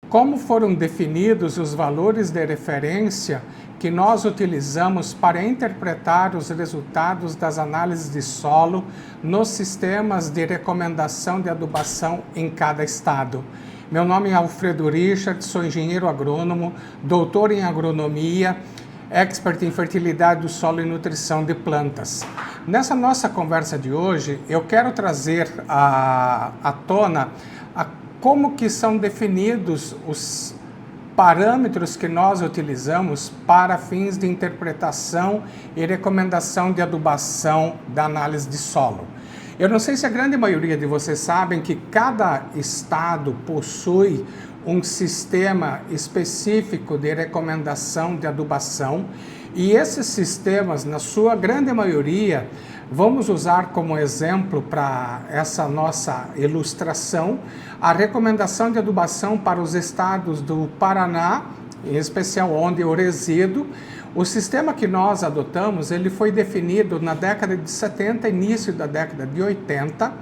Como foram definidos os valores de referência que nós utilizamos para interpretar os resultados das análises de solo nos sistemas de recomendação de adubação em cada estado? Meu nome é Alfredo Richard, sou engenheiro agrônomo, doutor em agronomia, expert em fertilidade do solo e nutrição de plantas. Nessa nossa conversa de hoje, eu quero trazer à tona como que são definidos os parâmetros que nós utilizamos para fins de interpretação e recomendação de adubação da análise de solo. Eu não sei se a grande maioria de vocês sabem que cada estado possui um sistema específico de recomendação de adubação e esses sistemas, na sua grande maioria, vamos usar como exemplo para essa nossa ilustração a recomendação de adubação para os estados do Paraná, em especial onde eu resido. O sistema que nós adotamos, ele foi definido na década de 70, início da década de 80,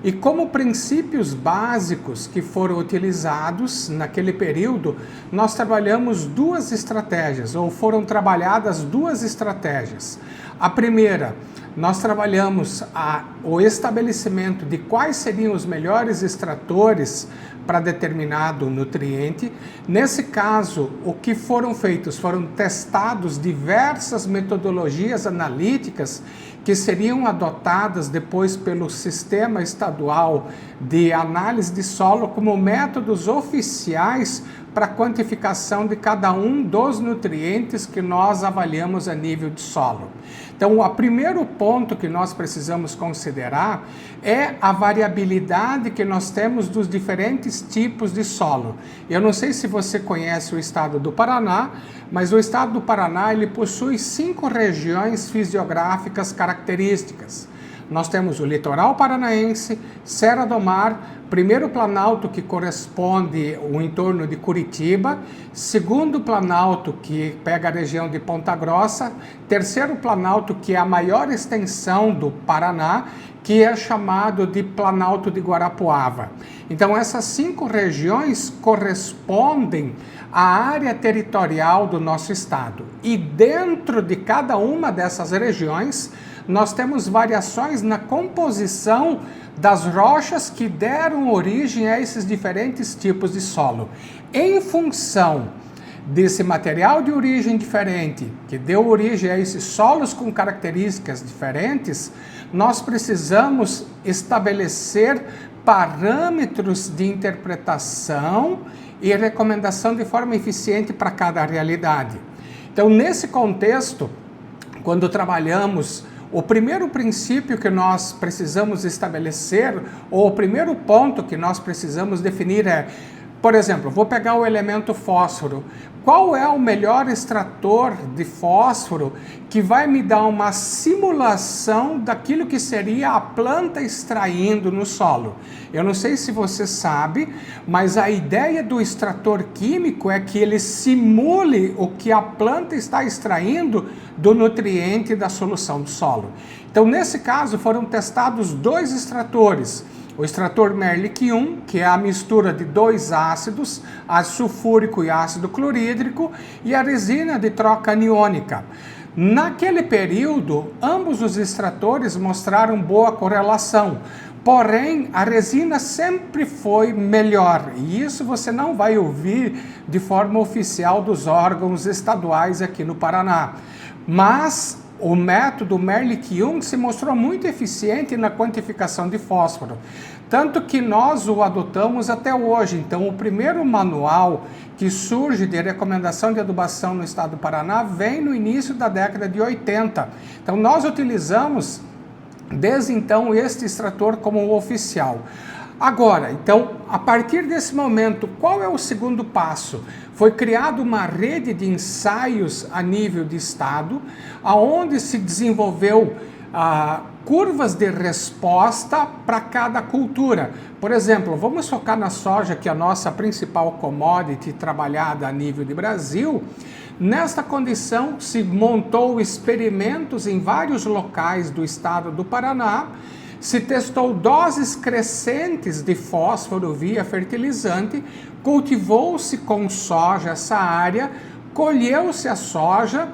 e como princípios básicos que foram utilizados naquele período, nós trabalhamos duas estratégias, ou foram trabalhadas duas estratégias. A primeira, nós trabalhamos o estabelecimento de quais seriam os melhores extratores para determinado nutriente. Nesse caso, o que foram feitos? Foram testados diversas metodologias analíticas que seriam adotadas depois pelo Sistema Estadual de Análise de Solo como métodos oficiais para quantificação de cada um dos nutrientes que nós avaliamos a nível de solo. Então, o primeiro ponto que nós precisamos considerar é a variabilidade que nós temos dos diferentes tipos de solo. Eu não sei se você conhece o estado do Paraná, mas o estado do Paraná ele possui 5 regiões fisiográficas características. Nós temos o litoral paranaense, Serra do Mar, primeiro planalto que corresponde ao entorno de Curitiba, segundo planalto que pega a região de Ponta Grossa, terceiro planalto que é a maior extensão do Paraná, que é chamado de Planalto de Guarapuava. Então essas 5 regiões correspondem à área territorial do nosso estado. E dentro de cada uma dessas regiões, nós temos variações na composição das rochas que deram origem a esses diferentes tipos de solo. Em função desse material de origem diferente, que deu origem a esses solos com características diferentes, nós precisamos estabelecer parâmetros de interpretação e recomendação de forma eficiente para cada realidade. Então, nesse contexto, quando trabalhamos o primeiro princípio que nós precisamos estabelecer, ou o primeiro ponto que nós precisamos definir é, por exemplo, vou pegar o elemento fósforo. Qual é o melhor extrator de fósforo que vai me dar uma simulação daquilo que seria a planta extraindo no solo? Eu não sei se você sabe, mas a ideia do extrator químico é que ele simule o que a planta está extraindo do nutriente da solução do solo. Então, nesse caso, foram testados 2 extratores. O extrator Merlick 1, que é a mistura de 2 ácidos, ácido sulfúrico e ácido clorídrico, e a resina de troca aniônica. Naquele período, ambos os extratores mostraram boa correlação, porém a resina sempre foi melhor, e isso você não vai ouvir de forma oficial dos órgãos estaduais aqui no Paraná. Mas o método Merlick 1 se mostrou muito eficiente na quantificação de fósforo, tanto que nós o adotamos até hoje. Então, o primeiro manual que surge de recomendação de adubação no estado do Paraná vem no início da década de 80. Então, nós utilizamos desde então este extrator como oficial. Agora, então, a partir desse momento, qual é o segundo passo? Foi criada uma rede de ensaios a nível de estado, aonde se desenvolveu curvas de resposta para cada cultura. Por exemplo, vamos focar na soja, que é a nossa principal commodity trabalhada a nível de Brasil. Nesta condição, se montou experimentos em vários locais do estado do Paraná, se testou doses crescentes de fósforo via fertilizante, cultivou-se com soja essa área, colheu-se a soja,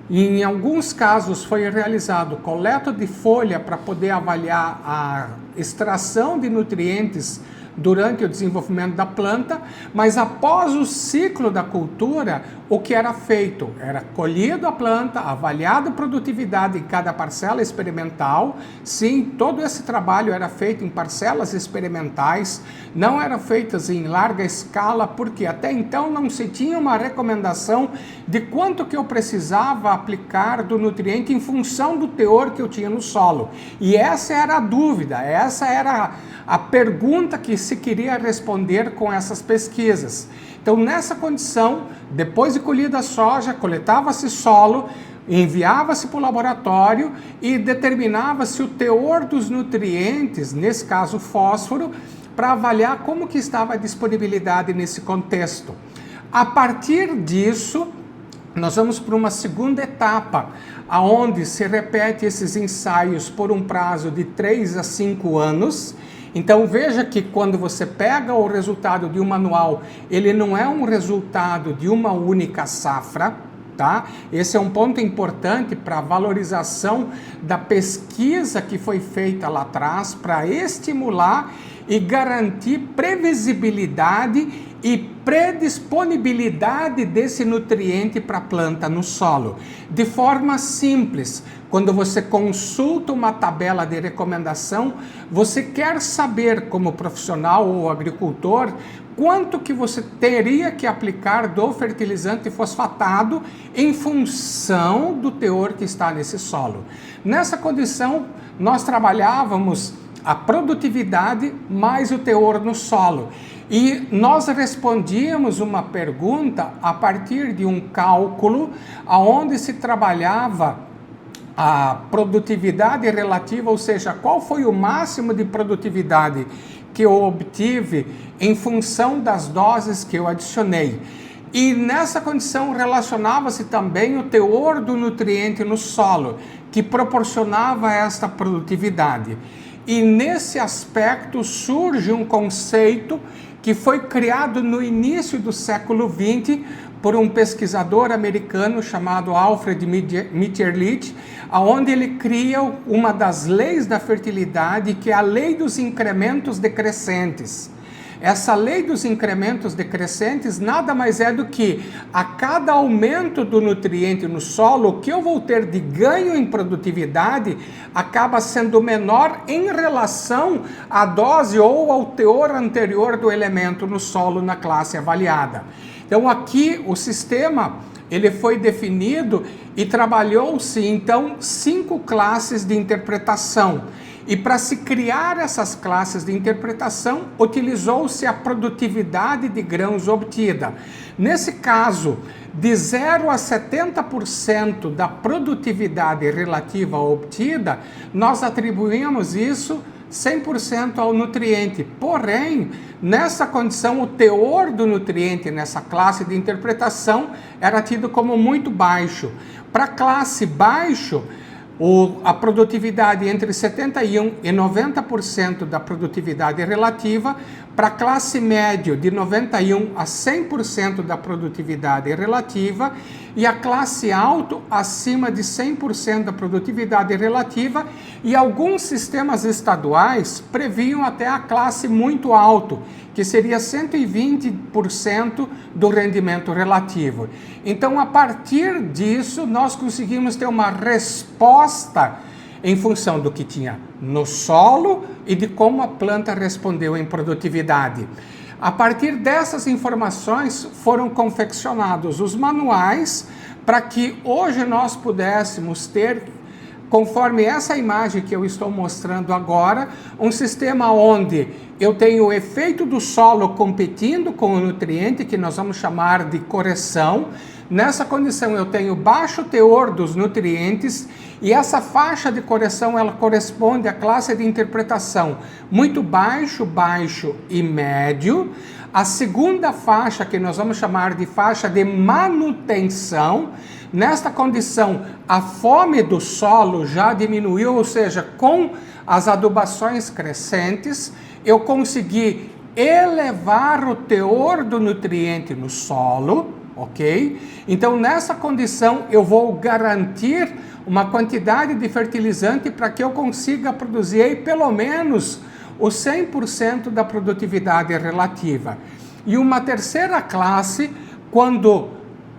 e em alguns casos foi realizado coleta de folha para poder avaliar a extração de nutrientes durante o desenvolvimento da planta, mas após o ciclo da cultura, o que era feito? Era colhido a planta, avaliada a produtividade em cada parcela experimental. Sim, todo esse trabalho era feito em parcelas experimentais, não eram feitas em larga escala, porque até então não se tinha uma recomendação de quanto que eu precisava aplicar do nutriente em função do teor que eu tinha no solo. E essa era a dúvida, essa era a pergunta que se queria responder com essas pesquisas. Então, nessa condição, depois de colhida a soja, coletava-se solo, enviava-se para o laboratório e determinava-se o teor dos nutrientes, nesse caso fósforo, para avaliar como que estava a disponibilidade nesse contexto. A partir disso, nós vamos para uma segunda etapa, aonde se repete esses ensaios por um prazo de 3 a 5 anos. Então veja que quando você pega o resultado de um manual, ele não é um resultado de uma única safra, tá? Esse é um ponto importante para a valorização da pesquisa que foi feita lá atrás, para estimular e garantir previsibilidade e predisponibilidade desse nutriente para a planta no solo. De forma simples, quando você consulta uma tabela de recomendação, você quer saber, como profissional ou agricultor, quanto que você teria que aplicar do fertilizante fosfatado em função do teor que está nesse solo. Nessa condição, nós trabalhávamos a produtividade mais o teor no solo. E nós respondíamos uma pergunta a partir de um cálculo onde se trabalhava a produtividade relativa, ou seja, qual foi o máximo de produtividade que eu obtive em função das doses que eu adicionei. E nessa condição relacionava-se também o teor do nutriente no solo, que proporcionava esta produtividade. E nesse aspecto surge um conceito que foi criado no início do século XX por um pesquisador americano chamado Alfred Mitscherlich, onde ele cria uma das leis da fertilidade, que é a lei dos incrementos decrescentes. Essa lei dos incrementos decrescentes nada mais é do que a cada aumento do nutriente no solo, o que eu vou ter de ganho em produtividade acaba sendo menor em relação à dose ou ao teor anterior do elemento no solo na classe avaliada. Então aqui o sistema ele foi definido e trabalhou-se então 5 classes de interpretação. E para se criar essas classes de interpretação, utilizou-se a produtividade de grãos obtida. Nesse caso, de 0 a 70% da produtividade relativa obtida, nós atribuímos isso 100% ao nutriente. Porém, nessa condição, o teor do nutriente nessa classe de interpretação era tido como muito baixo. Para a classe baixo, a produtividade entre 71% e 90% da produtividade relativa, para a classe médio de 91% a 100% da produtividade relativa e a classe alto acima de 100% da produtividade relativa, e alguns sistemas estaduais previam até a classe muito alto, que seria 120% do rendimento relativo. Então, a partir disso, nós conseguimos ter uma resposta em função do que tinha no solo e de como a planta respondeu em produtividade. A partir dessas informações foram confeccionados os manuais para que hoje nós pudéssemos ter, conforme essa imagem que eu estou mostrando agora, um sistema onde eu tenho o efeito do solo competindo com o nutriente, que nós vamos chamar de correção. Nessa condição eu tenho baixo teor dos nutrientes e essa faixa de correção ela corresponde à classe de interpretação muito baixo, baixo e médio. A segunda faixa, que nós vamos chamar de faixa de manutenção, nesta condição a fome do solo já diminuiu, ou seja, com as adubações crescentes, eu consegui elevar o teor do nutriente no solo, ok? Então, nessa condição, eu vou garantir uma quantidade de fertilizante para que eu consiga produzir aí, pelo menos o 100% da produtividade relativa. E uma terceira classe, quando,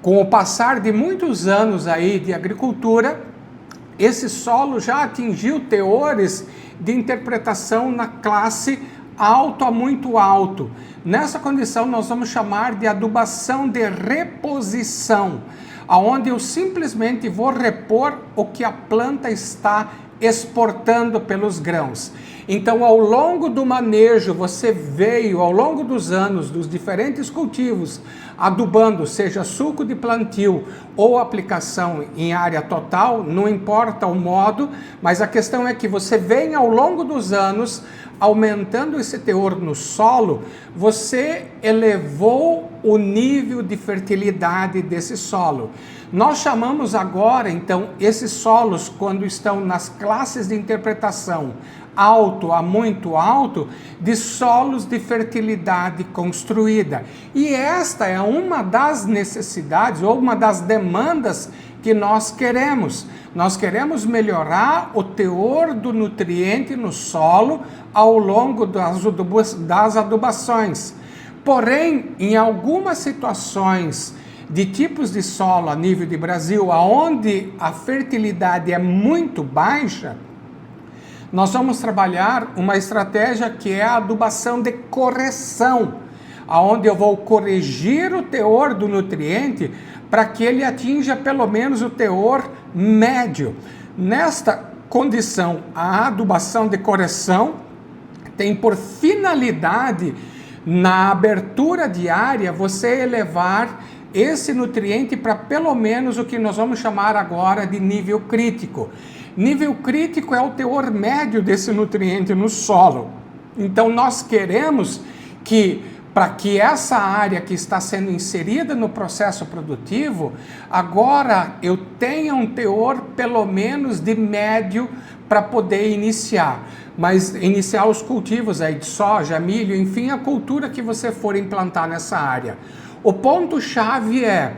com o passar de muitos anos aí de agricultura, esse solo já atingiu teores de interpretação na classe alto a muito alto. Nessa condição nós vamos chamar de adubação de reposição, aonde eu simplesmente vou repor o que a planta está exportando pelos grãos. Então, ao longo do manejo, você veio, ao longo dos anos, dos diferentes cultivos, adubando, seja suco de plantio ou aplicação em área total, não importa o modo, mas a questão é que você vem, ao longo dos anos, aumentando esse teor no solo, você elevou o nível de fertilidade desse solo. Nós chamamos agora, então, esses solos, quando estão nas classes de interpretação alto a muito alto, de solos de fertilidade construída. E esta é uma das necessidades ou uma das demandas que nós queremos. Nós queremos melhorar o teor do nutriente no solo ao longo das adubações. Porém, em algumas situações de tipos de solo a nível de Brasil, onde a fertilidade é muito baixa, nós vamos trabalhar uma estratégia que é a adubação de correção, onde eu vou corrigir o teor do nutriente para que ele atinja pelo menos o teor médio. Nesta condição, a adubação de correção tem por finalidade, na abertura diária, você elevar esse nutriente para pelo menos o que nós vamos chamar agora de nível crítico. Nível crítico é o teor médio desse nutriente no solo. Então nós queremos que, para que essa área que está sendo inserida no processo produtivo, agora eu tenha um teor pelo menos de médio para poder iniciar. Mas iniciar os cultivos aí de soja, milho, enfim, a cultura que você for implantar nessa área. O ponto-chave é,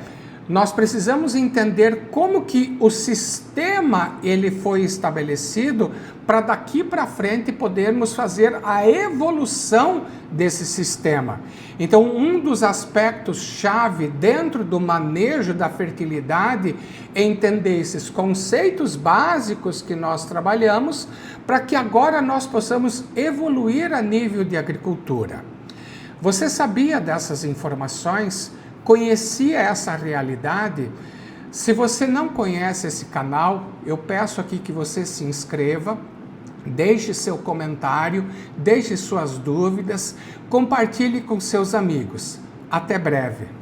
nós precisamos entender como que o sistema ele foi estabelecido para daqui para frente podermos fazer a evolução desse sistema. Então, um dos aspectos-chave dentro do manejo da fertilidade é entender esses conceitos básicos que nós trabalhamos para que agora nós possamos evoluir a nível de agricultura. Você sabia dessas informações? Conhecia essa realidade? Se você não conhece esse canal, eu peço aqui que você se inscreva, deixe seu comentário, deixe suas dúvidas, compartilhe com seus amigos. Até breve!